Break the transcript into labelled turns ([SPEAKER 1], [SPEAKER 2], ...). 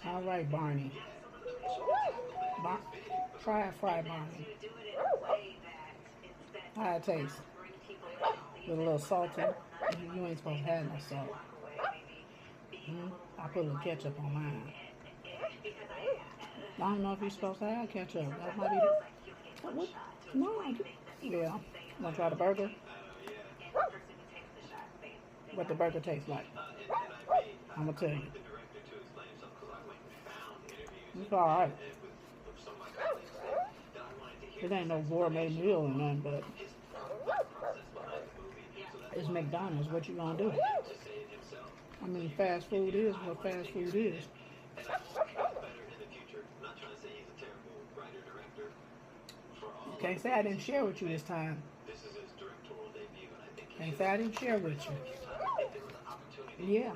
[SPEAKER 1] All right, Barney. Bar- Try a fried Barney. How it tastes? With a little salty. You ain't supposed to have no salt. I put a little ketchup on mine. I don't know if you're supposed to have ketchup. That might be. What? No. Yeah. Want to try the burger? What the burger tastes like? I'm gonna tell you. It's all right. It ain't no gourmet meal or nothing, but it's McDonald's. What you gonna do? I mean, fast food is what fast food is. You can't say I didn't share with you this time. Can't say I didn't share with you. Yeah.